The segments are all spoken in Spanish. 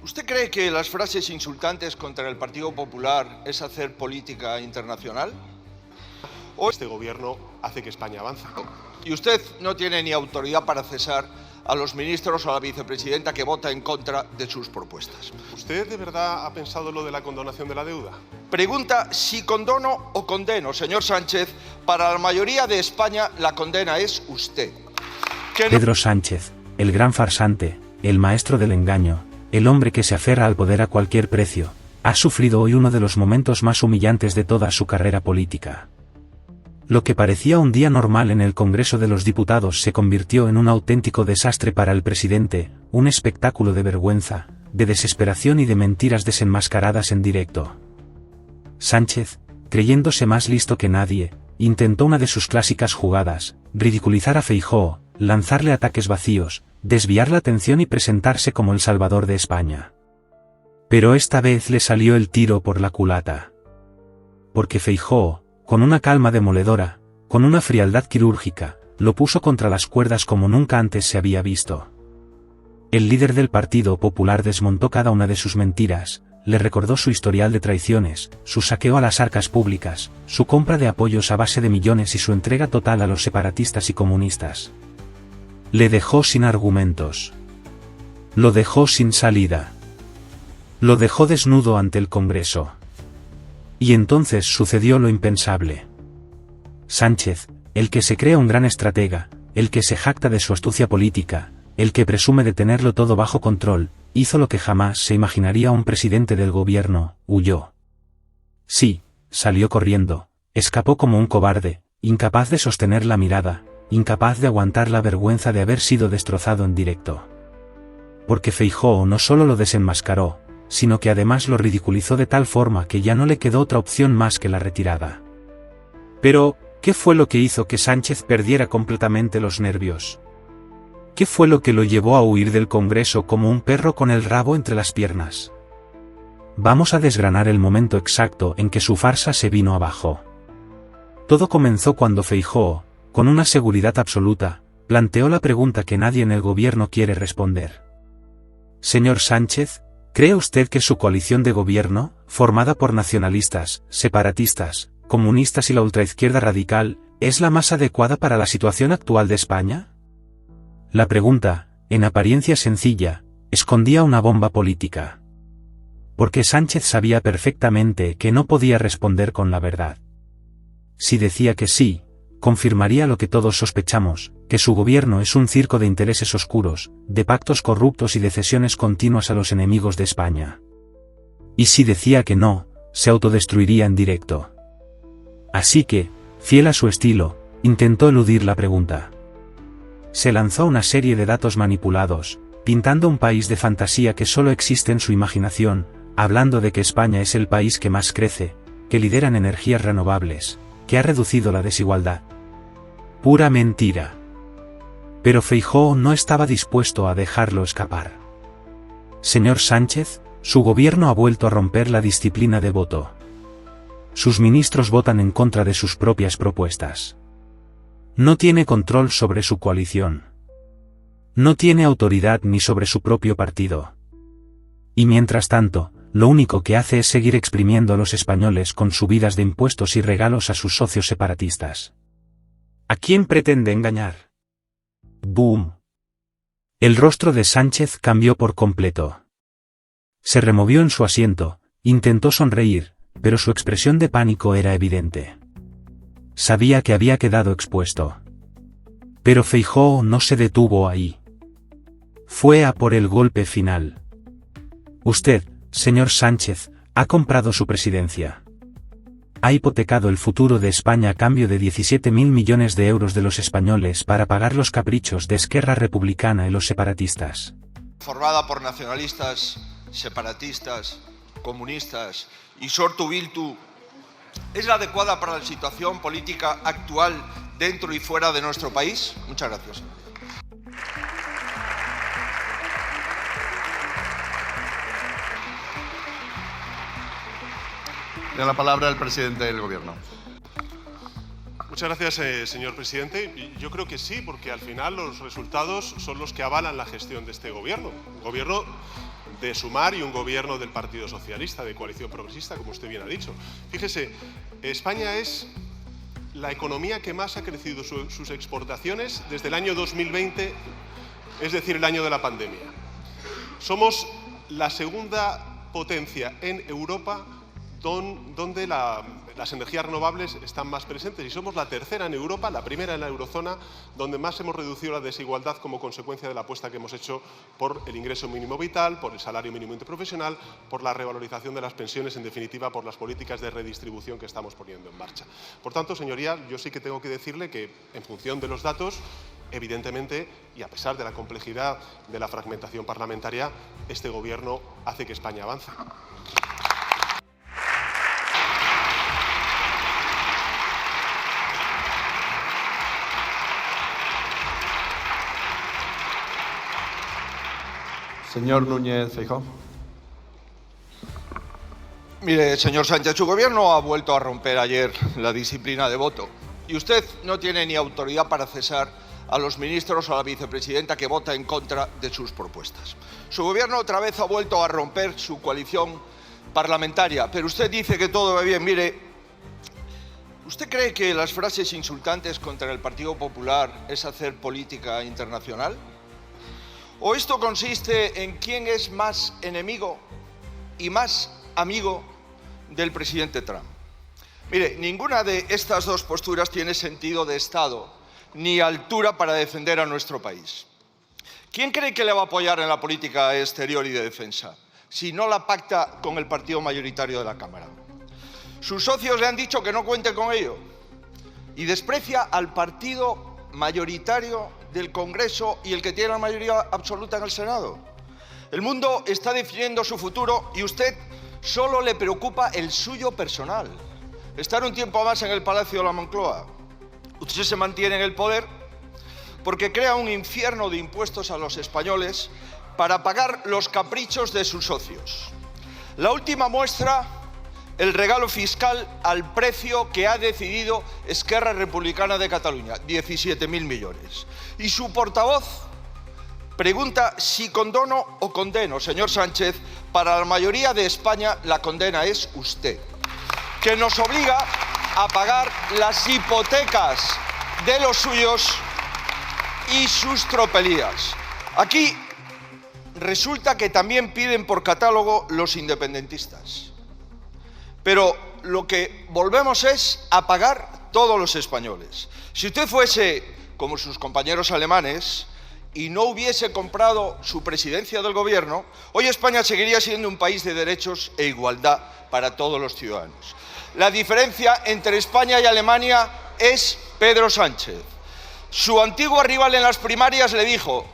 ¿Usted cree que las frases insultantes contra el Partido Popular es hacer política internacional? Este gobierno hace que España avanza. ¿Y usted no tiene ni autoridad para cesar a los ministros o a la vicepresidenta que vota en contra de sus propuestas? ¿Usted de verdad ha pensado lo de la condonación de la deuda? Pregunta si condono o condeno, señor Sánchez. Para la mayoría de España la condena es usted. Pedro Sánchez, el gran farsante, el maestro del engaño, el hombre que se aferra al poder a cualquier precio, ha sufrido hoy uno de los momentos más humillantes de toda su carrera política. Lo que parecía un día normal en el Congreso de los Diputados se convirtió en un auténtico desastre para el presidente, un espectáculo de vergüenza, de desesperación y de mentiras desenmascaradas en directo. Sánchez, creyéndose más listo que nadie, intentó una de sus clásicas jugadas, ridiculizar a Feijóo, lanzarle ataques vacíos, desviar la atención y presentarse como el salvador de España. Pero esta vez le salió el tiro por la culata. Porque Feijóo, con una calma demoledora, con una frialdad quirúrgica, lo puso contra las cuerdas como nunca antes se había visto. El líder del Partido Popular desmontó cada una de sus mentiras, le recordó su historial de traiciones, su saqueo a las arcas públicas, su compra de apoyos a base de millones y su entrega total a los separatistas y comunistas. Le dejó sin argumentos. Lo dejó sin salida. Lo dejó desnudo ante el Congreso. Y entonces sucedió lo impensable. Sánchez, el que se cree un gran estratega, el que se jacta de su astucia política, el que presume de tenerlo todo bajo control, hizo lo que jamás se imaginaría un presidente del gobierno, huyó. Sí, salió corriendo, escapó como un cobarde, incapaz de sostener la mirada, incapaz de aguantar la vergüenza de haber sido destrozado en directo. Porque Feijóo no solo lo desenmascaró, sino que además lo ridiculizó de tal forma que ya no le quedó otra opción más que la retirada. Pero, ¿qué fue lo que hizo que Sánchez perdiera completamente los nervios? ¿Qué fue lo que lo llevó a huir del Congreso como un perro con el rabo entre las piernas? Vamos a desgranar el momento exacto en que su farsa se vino abajo. Todo comenzó cuando Feijóo, con una seguridad absoluta, planteó la pregunta que nadie en el gobierno quiere responder. Señor Sánchez, ¿cree usted que su coalición de gobierno, formada por nacionalistas, separatistas, comunistas y la ultraizquierda radical, es la más adecuada para la situación actual de España? La pregunta, en apariencia sencilla, escondía una bomba política. Porque Sánchez sabía perfectamente que no podía responder con la verdad. Si decía que sí, confirmaría lo que todos sospechamos, que su gobierno es un circo de intereses oscuros, de pactos corruptos y de cesiones continuas a los enemigos de España. Y si decía que no, se autodestruiría en directo. Así que, fiel a su estilo, intentó eludir la pregunta. Se lanzó una serie de datos manipulados, pintando un país de fantasía que solo existe en su imaginación, hablando de que España es el país que más crece, que lidera en energías renovables, que ha reducido la desigualdad. Pura mentira. Pero Feijóo no estaba dispuesto a dejarlo escapar. Señor Sánchez, su gobierno ha vuelto a romper la disciplina de voto. Sus ministros votan en contra de sus propias propuestas. No tiene control sobre su coalición. No tiene autoridad ni sobre su propio partido. Y mientras tanto, lo único que hace es seguir exprimiendo a los españoles con subidas de impuestos y regalos a sus socios separatistas. ¿A quién pretende engañar? ¡Boom! El rostro de Sánchez cambió por completo. Se removió en su asiento, intentó sonreír, pero su expresión de pánico era evidente. Sabía que había quedado expuesto. Pero Feijóo no se detuvo ahí. Fue a por el golpe final. Usted, señor Sánchez, ha comprado su presidencia. Ha hipotecado el futuro de España a cambio de 17.000 millones de euros de los españoles para pagar los caprichos de Esquerra Republicana y los separatistas. Formada por nacionalistas, separatistas, comunistas y Sortu Bildu, ¿es la adecuada para la situación política actual dentro y fuera de nuestro país? Muchas gracias. Tiene la palabra el presidente del Gobierno. Muchas gracias, señor presidente. Yo creo que sí, porque al final los resultados son los que avalan la gestión de este gobierno. Un gobierno de Sumar y un gobierno del Partido Socialista, de coalición progresista, como usted bien ha dicho. Fíjese, España es la economía que más ha crecido sus exportaciones desde el año 2020, es decir, el año de la pandemia. Somos la segunda potencia en Europa donde las energías renovables están más presentes, y somos la tercera en Europa, la primera en la eurozona, donde más hemos reducido la desigualdad como consecuencia de la apuesta que hemos hecho por el ingreso mínimo vital, por el salario mínimo interprofesional, por la revalorización de las pensiones, en definitiva, por las políticas de redistribución que estamos poniendo en marcha. Por tanto, señoría, yo sí que tengo que decirle que, en función de los datos, evidentemente, y a pesar de la complejidad de la fragmentación parlamentaria, este Gobierno hace que España avance. Señor Núñez Feijóo. Mire, señor Sánchez, su gobierno ha vuelto a romper ayer la disciplina de voto y usted no tiene ni autoridad para cesar a los ministros o a la vicepresidenta que vota en contra de sus propuestas. Su gobierno otra vez ha vuelto a romper su coalición parlamentaria, pero usted dice que todo va bien. Mire, ¿usted cree que las frases insultantes contra el Partido Popular es hacer política internacional? ¿O esto consiste en quién es más enemigo y más amigo del presidente Trump? Mire, ninguna de estas dos posturas tiene sentido de Estado ni altura para defender a nuestro país. ¿Quién cree que le va a apoyar en la política exterior y de defensa si no la pacta con el partido mayoritario de la Cámara? Sus socios le han dicho que no cuente con ello y desprecia al partido mayoritario del Congreso y el que tiene la mayoría absoluta en el Senado. El mundo está definiendo su futuro y usted solo le preocupa el suyo personal. Estar un tiempo más en el Palacio de la Moncloa. Usted se mantiene en el poder porque crea un infierno de impuestos a los españoles para pagar los caprichos de sus socios. La última muestra, el regalo fiscal al precio que ha decidido Esquerra Republicana de Cataluña, 17.000 millones. Y su portavoz pregunta si condono o condeno. Señor Sánchez, para la mayoría de España la condena es usted, que nos obliga a pagar las hipotecas de los suyos y sus tropelías. Aquí resulta que también piden por catálogo los independentistas. Pero lo que volvemos es a pagar todos los españoles. Si usted fuese como sus compañeros alemanes y no hubiese comprado su presidencia del gobierno, hoy España seguiría siendo un país de derechos e igualdad para todos los ciudadanos. La diferencia entre España y Alemania es Pedro Sánchez. Su antiguo rival en las primarias le dijo: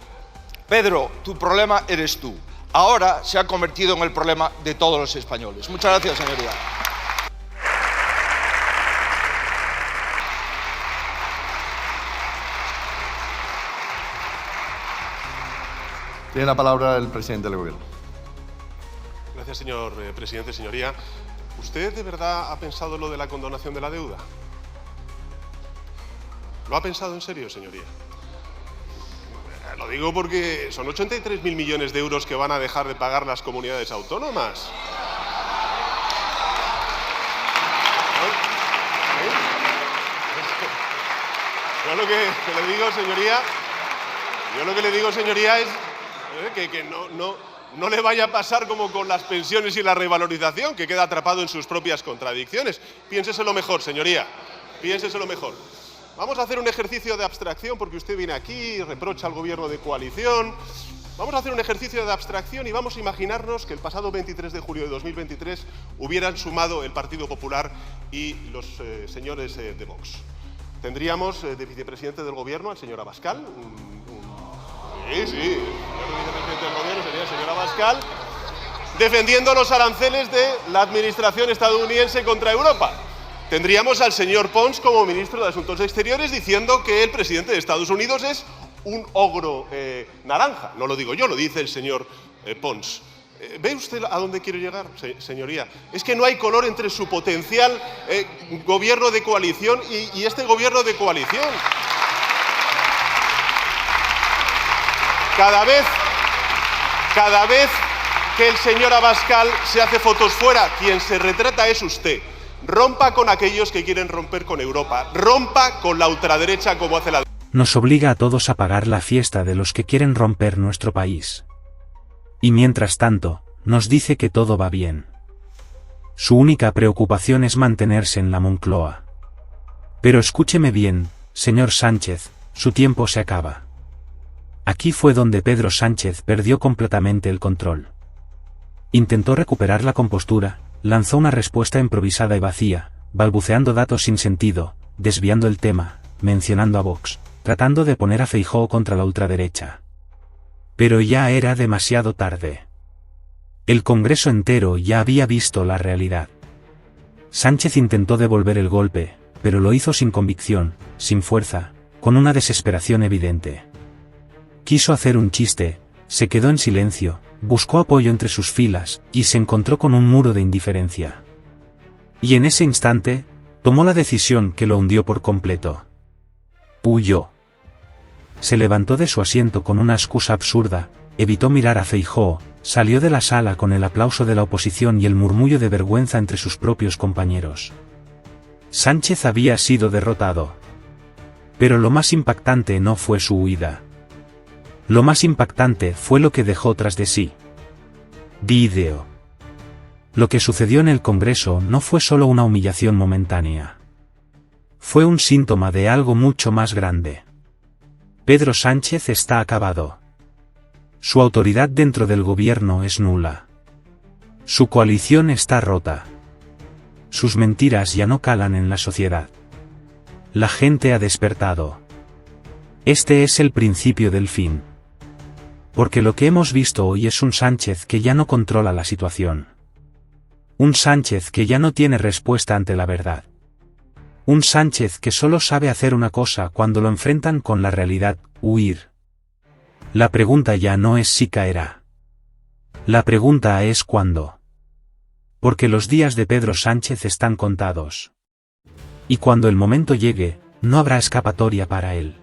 Pedro, tu problema eres tú. Ahora se ha convertido en el problema de todos los españoles. Muchas gracias, señoría. Tiene la palabra el presidente del Gobierno. Gracias, señor presidente. Señoría, ¿usted de verdad ha pensado lo de la condonación de la deuda? ¿Lo ha pensado en serio, señoría? Lo digo porque son 83.000 millones de euros que van a dejar de pagar las comunidades autónomas. Yo lo que le digo, señoría, es que no le vaya a pasar como con las pensiones y la revalorización, que queda atrapado en sus propias contradicciones. Piénseselo mejor, señoría, piénseselo mejor. Vamos a hacer un ejercicio de abstracción, porque usted viene aquí y reprocha al gobierno de coalición. Vamos a hacer un ejercicio de abstracción y vamos a imaginarnos que el pasado 23 de julio de 2023 hubieran sumado el Partido Popular y los señores de Vox. Tendríamos de vicepresidente del gobierno al señor Abascal. Sí, el vicepresidente del gobierno sería el señor Abascal, defendiendo los aranceles de la administración estadounidense contra Europa. Tendríamos al señor Pons como ministro de Asuntos Exteriores diciendo que el presidente de Estados Unidos es un ogro naranja. No lo digo yo, lo dice el señor Pons. ¿Ve usted a dónde quiero llegar, señoría? Es que no hay color entre su potencial gobierno de coalición y este gobierno de coalición. que el señor Abascal se hace fotos fuera. Quien se retrata es usted. Rompa con aquellos que quieren romper con Europa. Rompa con la ultraderecha como hace la... Nos obliga a todos a pagar la fiesta de los que quieren romper nuestro país. Y mientras tanto, nos dice que todo va bien. Su única preocupación es mantenerse en la Moncloa. Pero escúcheme bien, señor Sánchez, su tiempo se acaba. Aquí fue donde Pedro Sánchez perdió completamente el control. Intentó recuperar la compostura, lanzó una respuesta improvisada y vacía, balbuceando datos sin sentido, desviando el tema, mencionando a Vox, tratando de poner a Feijóo contra la ultraderecha. Pero ya era demasiado tarde. El Congreso entero ya había visto la realidad. Sánchez intentó devolver el golpe, pero lo hizo sin convicción, sin fuerza, con una desesperación evidente. Quiso hacer un chiste, se quedó en silencio, buscó apoyo entre sus filas, y se encontró con un muro de indiferencia. Y en ese instante, tomó la decisión que lo hundió por completo. Huyó. Se levantó de su asiento con una excusa absurda, evitó mirar a Feijóo, salió de la sala con el aplauso de la oposición y el murmullo de vergüenza entre sus propios compañeros. Sánchez había sido derrotado. Pero lo más impactante no fue su huida. Lo más impactante fue lo que dejó tras de sí. Video. Lo que sucedió en el Congreso no fue solo una humillación momentánea. Fue un síntoma de algo mucho más grande. Pedro Sánchez está acabado. Su autoridad dentro del gobierno es nula. Su coalición está rota. Sus mentiras ya no calan en la sociedad. La gente ha despertado. Este es el principio del fin. Porque lo que hemos visto hoy es un Sánchez que ya no controla la situación. Un Sánchez que ya no tiene respuesta ante la verdad. Un Sánchez que solo sabe hacer una cosa cuando lo enfrentan con la realidad: huir. La pregunta ya no es si caerá. La pregunta es cuándo. Porque los días de Pedro Sánchez están contados. Y cuando el momento llegue, no habrá escapatoria para él.